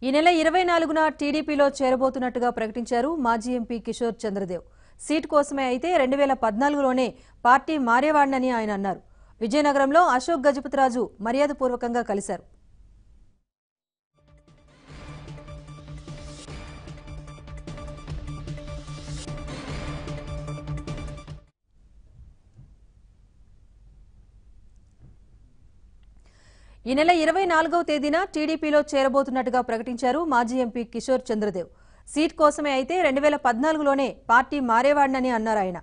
ఈ నెల 24న టీడీపీలో చేరబోతున్నట్టుగా ప్రకటించారు మాజీ ఎంపీ కిషోర్ చంద్రదేవ్. సీట్ కోసమే అయితే 2014లోనే పార్టీ మారేవాడినని ఆయన అన్నారు. విజయనగరంలో అశోక్ గజపతిరాజు మర్యాదపూర్వకంగా కలిశారు. ఈ నెల 24వ తేదీన టీడీపీలో చేరబోతున్నట్టుగా ప్రకటించారు మాజీ ఎంపీ కిషోర్ చంద్రదేవ్. సీట్ కోసమే అయితే 2014లోనే పార్టీ మారేవాడినని అన్నారు ఆయన.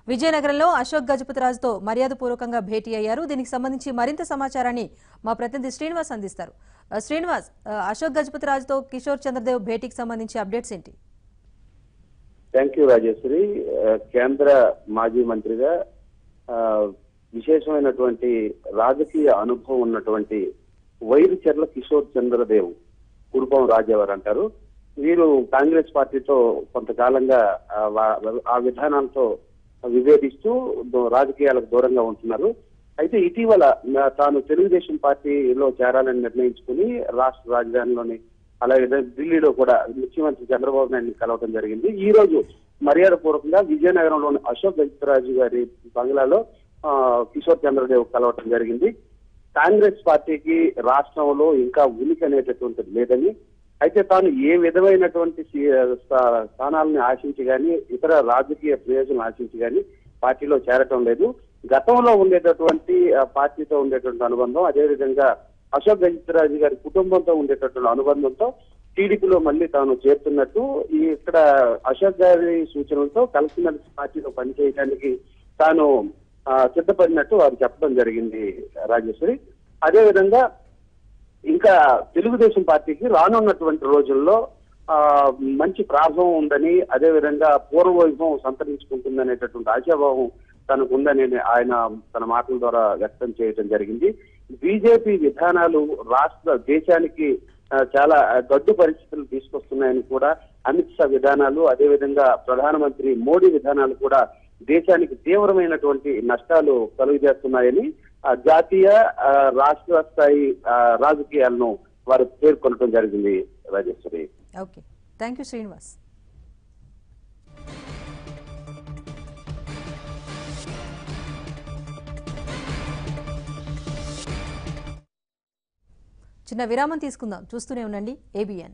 విజయనగరంలో అశోక్ గజపతిరాజుతో మర్యాదపూర్వకంగా భేటీ అయ్యారు. దీనికి సంబంధించి మరింత సమాచారాన్ని మా ప్రతినిధి శ్రీనివాస్ అందిస్తారు. శ్రీనివాస్, అశోక్ గజపతిరాజుతో కిషోర్ చంద్రదేవ్ భేటీకి సంబంధించి అప్డేట్స్ ఏంటి? Thank you Rajeshwari. కేంద్ర మాజీ మంత్రిగా విశేషమైనటువంటి రాజకీయ అనుభవం ఉన్నటువంటి వైరిచర్ల కిషోర్ చంద్రదేవ్, కురుపం రాజేవారు అంటారు. వీరు కాంగ్రెస్ పార్టీతో కొంతకాలంగా ఆ విధానాలతో విభేదిస్తూ రాజకీయాలకు దూరంగా ఉంటున్నారు. అయితే ఇటీవల తాను తెలుగుదేశం పార్టీలో చేరాలని నిర్ణయించుకుని రాష్ట్ర రాజధానిలోని అలాగే ఢిల్లీలో కూడా ముఖ్యమంత్రి చంద్రబాబు నాయుడిని కలవడం జరిగింది. ఈ రోజు మర్యాద పూర్వకంగా విజయనగరంలోని అశోక్ గజపతిరాజు గారి బంగ్లాలో కిషోర్ చంద్రదేవ్ కలవటం జరిగింది. కాంగ్రెస్ పార్టీకి రాష్ట్రంలో ఇంకా ఉనికి అనేటటువంటిది లేదని, అయితే తాను ఏ విధమైనటువంటి స్థానాలను ఆశించి గాని ఇతర రాజకీయ ప్రయోజనం ఆశించి గాని పార్టీలో చేరటం లేదు. గతంలో ఉండేటటువంటి పార్టీతో ఉండేటువంటి అనుబంధం, అదేవిధంగా అశోక్ గజపతిరాజు గారి కుటుంబంతో ఉండేటటువంటి అనుబంధంతో టీడీపీలో మళ్ళీ తాను చేరుతున్నట్టు, ఇక్కడ అశోక్ గారి సూచనలతో కలిసిమెలిసి పార్టీలో పనిచేయడానికి తాను సిద్ధపడినట్టు వారు చెప్పడం జరిగింది రాజేశ్వరి. అదేవిధంగా ఇంకా తెలుగుదేశం పార్టీకి రానున్నటువంటి రోజుల్లో మంచి ప్రారంభం ఉందని, అదేవిధంగా పూర్వవైభవం సంతరించుకుంటుందనేటటువంటి ఆశాభావం తనకు ఉందని ఆయన తన మాటల ద్వారా వ్యక్తం చేయడం జరిగింది. బీజేపీ విధానాలు దేశానికి చాలా గడ్డు పరిస్థితులు తీసుకొస్తున్నాయని కూడా, అమిత్ షా విధానాలు అదేవిధంగా ప్రధానమంత్రి మోడీ విధానాలు కూడా దేశానికి తీవ్రమైనటువంటి నష్టాలు కలుగజేస్తున్నాయని జాతీయ రాష్ట్ర స్థాయి రాజకీయాలను వారు పేర్కొనడం జరిగింది Rajeshwari. Okay, thank you Srinivas. చిన్న విరామం తీసుకుందాం. చూస్తూనే ఉండండి ABN.